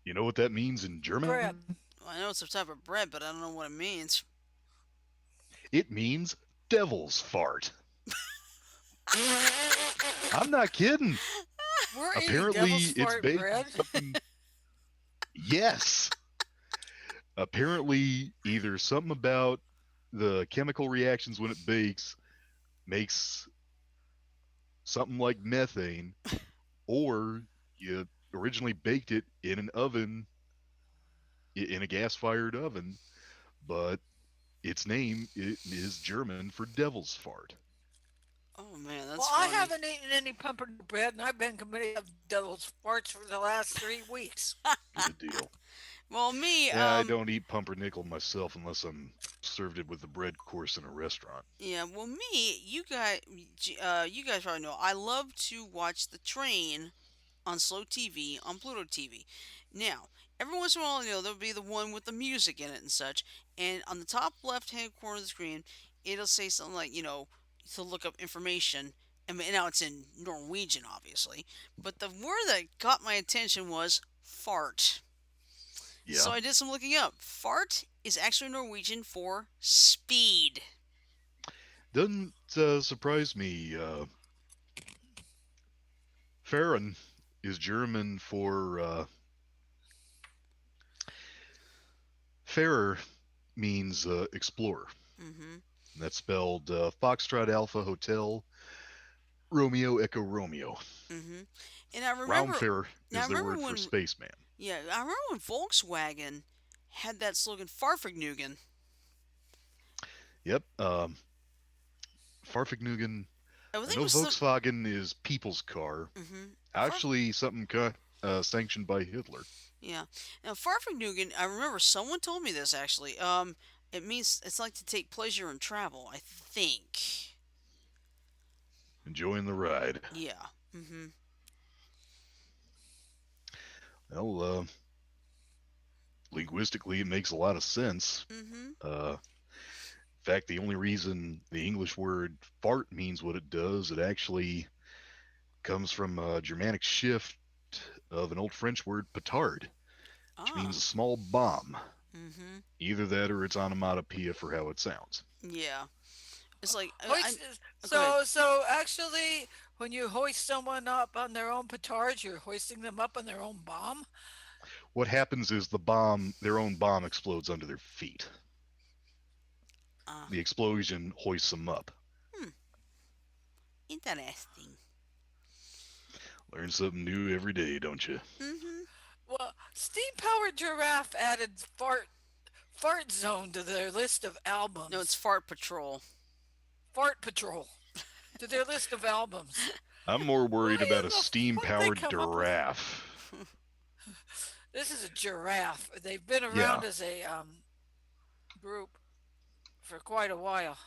You know what that means in German? Bread. Well, I know it's a type of bread, but I don't know what it means. It means devil's fart. I'm not kidding. We're eating Apparently, devil's it's fart baked bread. in something. Yes. Apparently, either something about the chemical reactions when it bakes makes something like methane, or you originally baked it in an oven, in a gas fired oven, but its name is German for devil's fart. Oh man, Well, that's I funny. haven't eaten any pumpernickel bread, and I've been committed to devil's farts for the last 3 weeks. Good deal. Well, me, Yeah, I don't eat pumpernickel myself unless I'm served it with the bread course in a restaurant. yeah, well, me, you guys probably know. I love to watch the train on slow TV on Pluto TV. Now, every once in a while, there'll be the one with the music in it and such. And on the top left-hand corner of the screen, it'll say something like, to look up information. I mean, now it's in Norwegian, obviously. But the word that caught my attention was fart. So Yeah, I did some looking up. Fart is actually Norwegian for speed. doesn't surprise me. Fahren is German for Fahrer means explorer. Mm-hmm. And that's spelled Foxtrot Alpha Hotel Romeo Echo Romeo. Mm-hmm. And I remember, Raumfahrer now I is their remember word for when, spaceman. yeah, I remember when Volkswagen had that slogan, Farfignugan. Yep. Farfignugan. I I think it know was some. Volkswagen is people's car. Mm-hmm. Actually, something sanctioned by Hitler. Yeah. Now Farfignugan, I remember someone told me this actually. It means it's like to take pleasure in travel. I think. Enjoying the ride. Yeah. Mm-hmm. Well, linguistically, it makes a lot of sense. Mm-hmm. In fact, the only reason the English word fart means what it does, it actually comes from a Germanic shift of an old French word petard, which means Ah. a small bomb. Mm-hmm. Either that or it's onomatopoeia for how it sounds. Yeah. It's like I. Hoist. Go ahead. So actually, when you hoist someone up on their own petard, you're hoisting them up on their own bomb. What happens is the bomb, their own bomb, explodes under their feet. Uh. The explosion hoists them up. Hmm. Interesting. Learn something new every day, don't you? Mm-hmm. Well, Steam Powered Giraffe added Fart Zone to their list of No, it's albums. Fart Patrol. Fart Patrol to their list of albums. I'm more Why worried about in a the steam fuck they powered come up with? giraffe. This is a giraffe. They've been Yeah, around as a group for quite a while.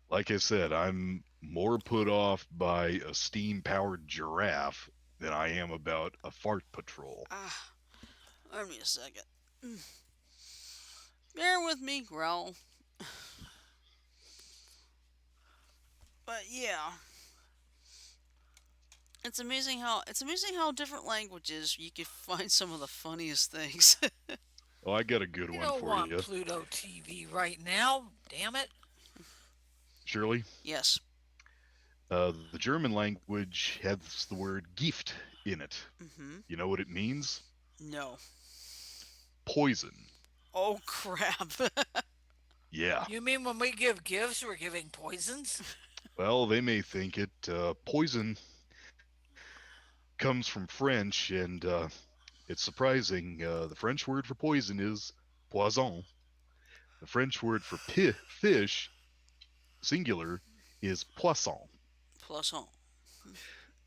like I said, I'm more put off by a steam powered giraffe than I am about a fart patrol. Ah. Let me a second. Bear with me, growl. But yeah, it's amazing how different languages you can find some of the funniest things. Oh, I got a good We one don't for want you, Pluto TV right now. Damn it. Shirley. Yes. The German language has the word Gift in it. Mm-hmm. You know what it means? No. Poison. Oh crap. Yeah. You mean when we give gifts, we're giving poisons? Well, they may think it. Poison comes from French, and it's surprising. The French word for poison is poison. The French word for fish, singular, is poisson. Plus home.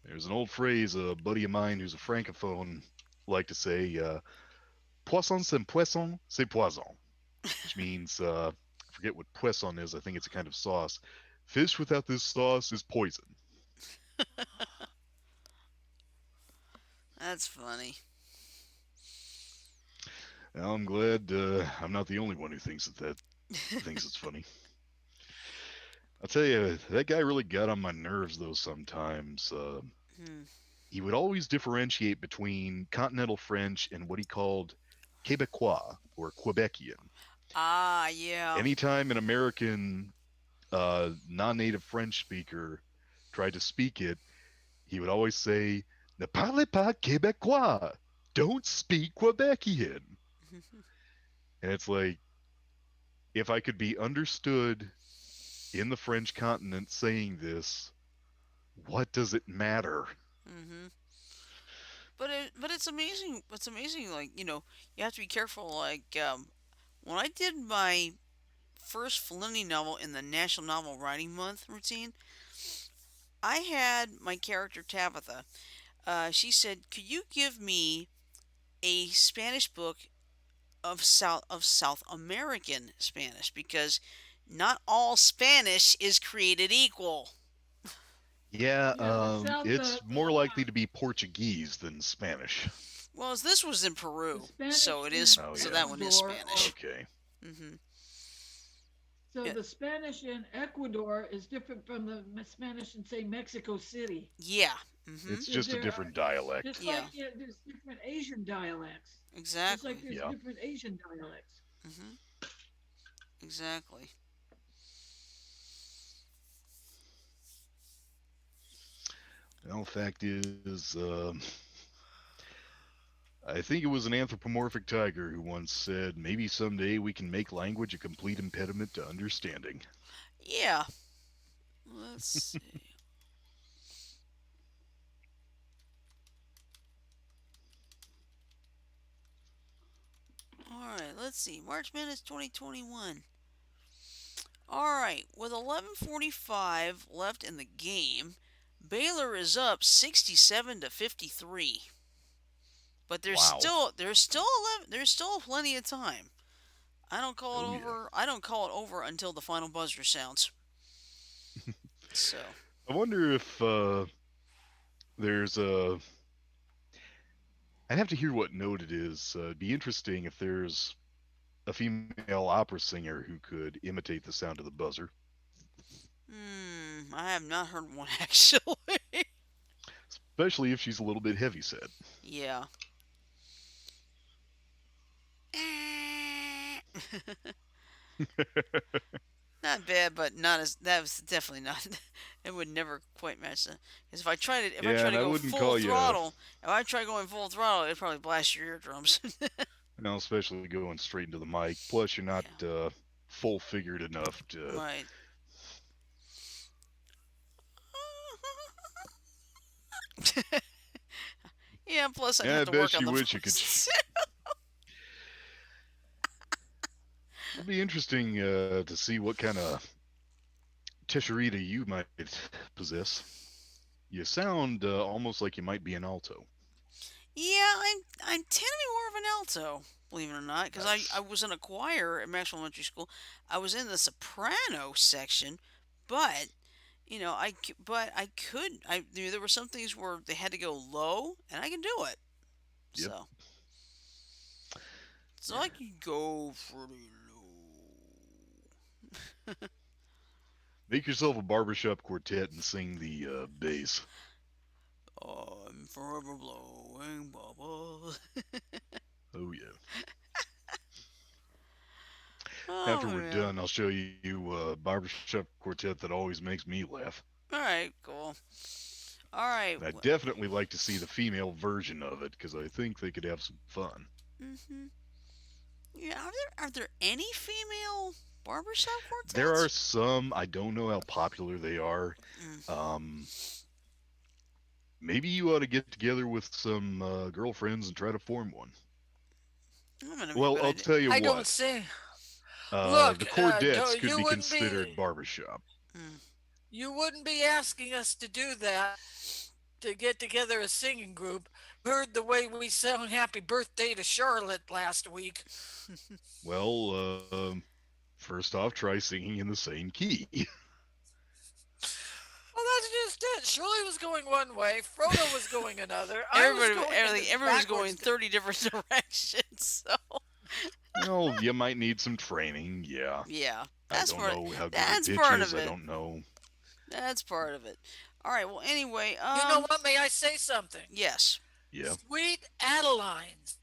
There's an old phrase a buddy of mine who's a francophone like to say, poisson c'est poisson, c'est poison, which means, I forget what poisson is. I think it's a kind of sauce. Fish without this sauce is poison. That's funny. Now, I'm glad I'm not the only one who that thinks it's funny. I'll tell you, that guy really got on my nerves though. Sometimes Hmm. he would always differentiate between continental French and what he called Quebecois or Quebecian. Ah, yeah. Anytime an American non-native French speaker tried to speak it, he would always say, "Ne parlez pas Québécois. Don't speak Quebecian." And it's like, if I could be understood in the French continent saying this, what does it matter? Mm-hmm. But it's amazing. It's amazing. Like you have to be careful. Like when I did my first Felicity novel in the National Novel Writing Month routine, I had my character Tabitha. She said, "Could you give me a Spanish book South American Spanish because not all Spanish is created equal. Yeah, Yeah, the South, it's more likely to be Portuguese than Spanish. Well, this was in the Peru, so Spanish it in is. Oh So yeah. that one is Ecuador, or Spanish. Okay. Hmm. so Yeah, the Spanish in Ecuador is different from the Spanish in, say, Mexico City. yeah. Hmm. It's just a There are different dialect. just Yeah. like, yeah, there's different Asian dialects, just like Exactly. there's Yeah. different Asian dialects. Hmm. Exactly. Well, fact is, I think it was an anthropomorphic tiger who once said, "Maybe someday we can make language a complete impediment to understanding." Yeah. Let's see. All right. Let's see. March Madness 2021. All right. With 11:45 left in the game, Baylor is up 67 to 53. But Wow. there's still 11, there's still plenty of time. I don't call it Oh yeah. over. I don't call it over until the final buzzer sounds. So, I wonder if there's a. I'd have to hear what note it is. It'd be interesting if there's a female opera singer who could imitate the sound of the buzzer. I have not heard one actually. Especially if she's a little bit heavy set. Yeah. Not bad, but not as that was definitely not. It would never quite match that. Because if I Yeah, try and to I go wouldn't full call you, throttle, if I try going full throttle, it'd probably blast your eardrums. no, especially going straight into the mic. Plus, you're not Yeah. full figured enough to. Right. Yeah. Plus, I'd Yeah, have I to work bet on you the wish you could. voice. It'd be interesting to see what kind of tesserita you might possess. You sound almost like you might be an alto. Yeah, I tend to be more of an alto, believe it or not, because I Nice. was in a choir at Maxwell Elementary School. I was in the soprano section, but but I could. There were some things where they had to go low, and I can do it. Yep. So I can go pretty low. Make yourself a barbershop quartet and sing the bass. I'm forever blowing bubbles. Oh yeah. After Oh we're yeah. done, I'll show you a barbershop quartet that always makes me laugh. All right, cool. All right. And I definitely like to see the female version of it because I think they could have some fun. Mm-hmm. Yeah, are there any female barbershop There are quartets? some. I don't know how popular they are. Mm, Um, Maybe you ought to get together with some girlfriends and try to form one. I'm gonna be a Well, good I'll idea. tell you I don't what. see. Look, The Cordettes could you be wouldn't be considered barbershop. Mm. asking us to do that to get together a singing group. You heard the way we sang "Happy Birthday" to Charlotte last week. Well, first off, try singing in the same key. Well, that's just it. Shirley was going one way, Frodo was going another. I was Everybody, going in the everybody's going backwards. 30 different directions. So Well, you might need some training. Yeah. yeah, I don't know how good your that's pitch part is. of I it. don't know. That's part of it. All right. Well, anyway, You know what? May I say something? yes. Yeah. Sweet Adelines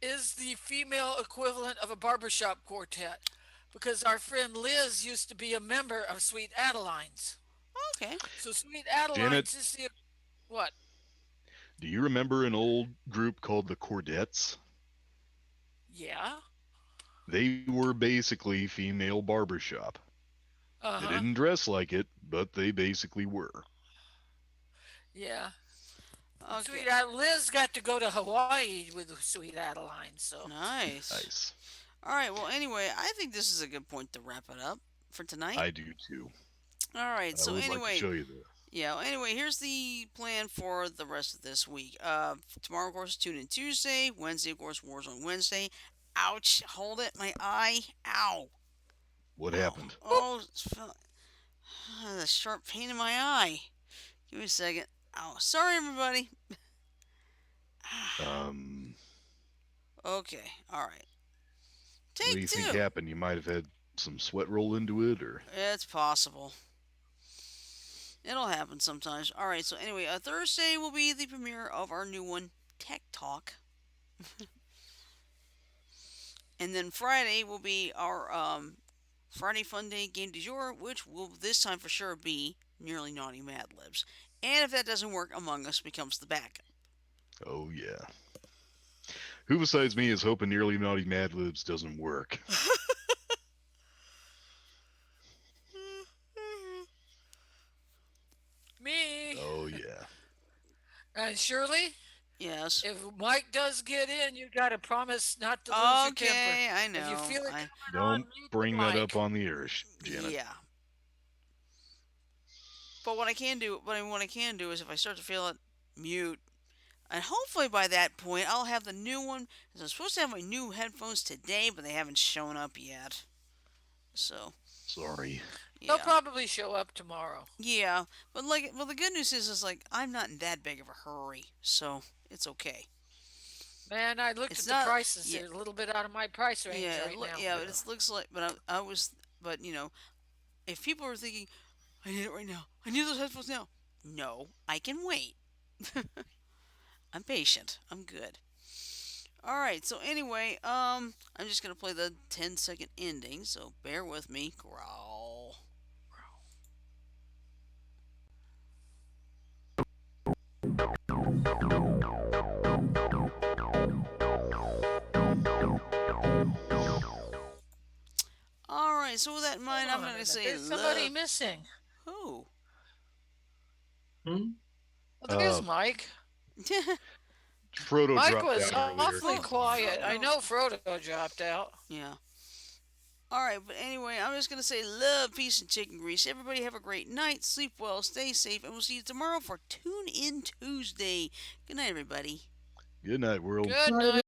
is the female equivalent of a barbershop quartet because our friend Liz used to be a member of Sweet Adelines. Okay. So Sweet Janet, Adelines is the what? do you remember an old group called the Cordettes? Yeah. They were basically female barbershop. They Uh-huh. didn't dress like it, but they basically were. Yeah. Okay. Liz got to go to Hawaii with Sweet Adeline, so Nice. Nice. All right. Well, anyway, I think this is a good point to wrap it up for tonight. I do too. All right. I So would like to anyway, show you this. yeah. Anyway, here's the plan for the rest of this week. Tomorrow, of course, Tune In Tuesday. Wednesday, of course, Warzone Wednesday. Ouch! Hold it, my eye. Ow! What Ow! happened? Oh, a sharp pain in my eye. Give me a second. Ow! Sorry, everybody. Um, Okay. All right. what do Take you think two. happened? You might have had some sweat roll into it, or It's possible. It'll happen sometimes. All right. So anyway, Thursday will be the premiere of our new one, Tech Talk, and then Friday will be our Friday Fun Day game du jour, which will this time for sure be Nearly Naughty Mad Libs. And if that doesn't work, Among Us becomes the backup. oh yeah. Who besides me is hoping nearly naughty Mad Libs doesn't work? Me. Oh yeah. And Shirley, Yes. if Mike does get in, you got to promise not to lose your temper. Okay, I If you know. feel it I coming on, Don't mute the bring that up mic. on the air, Janet. Yeah. But what I can do is if I start to feel it, mute. And hopefully by that point I'll have the new one. Cause I'm supposed to have my new headphones today, but they haven't shown up yet. So Sorry. They'll yeah, probably show up tomorrow. yeah. But like, well, the good news is like I'm not in that big of a hurry, so it's okay. Man, I looked It's at the not. prices. Yeah, They're a little bit out of my price range yeah, right now. yeah. But But it looks like. But I was. But if people are thinking, I need it right now. I need those headphones now. No, I can wait. I'm patient. I'm good. All right. So anyway, I'm just gonna play the 10-second ending. So bear with me. Growl. All right. So with that in mind, hold I'm on a gonna minute. say There's somebody love. missing. Who? Hmm? Well, there's Uh, Mike. Frodo Mike dropped was out earlier. awfully Fro- quiet. I Frodo. know Frodo dropped out. Yeah. All right. But anyway, I'm just gonna say love, peace, and chicken grease. Everybody have a great night. Sleep well. Stay safe, and we'll see you tomorrow for Tune In Tuesday. Good night, everybody. Good night, world. Good night.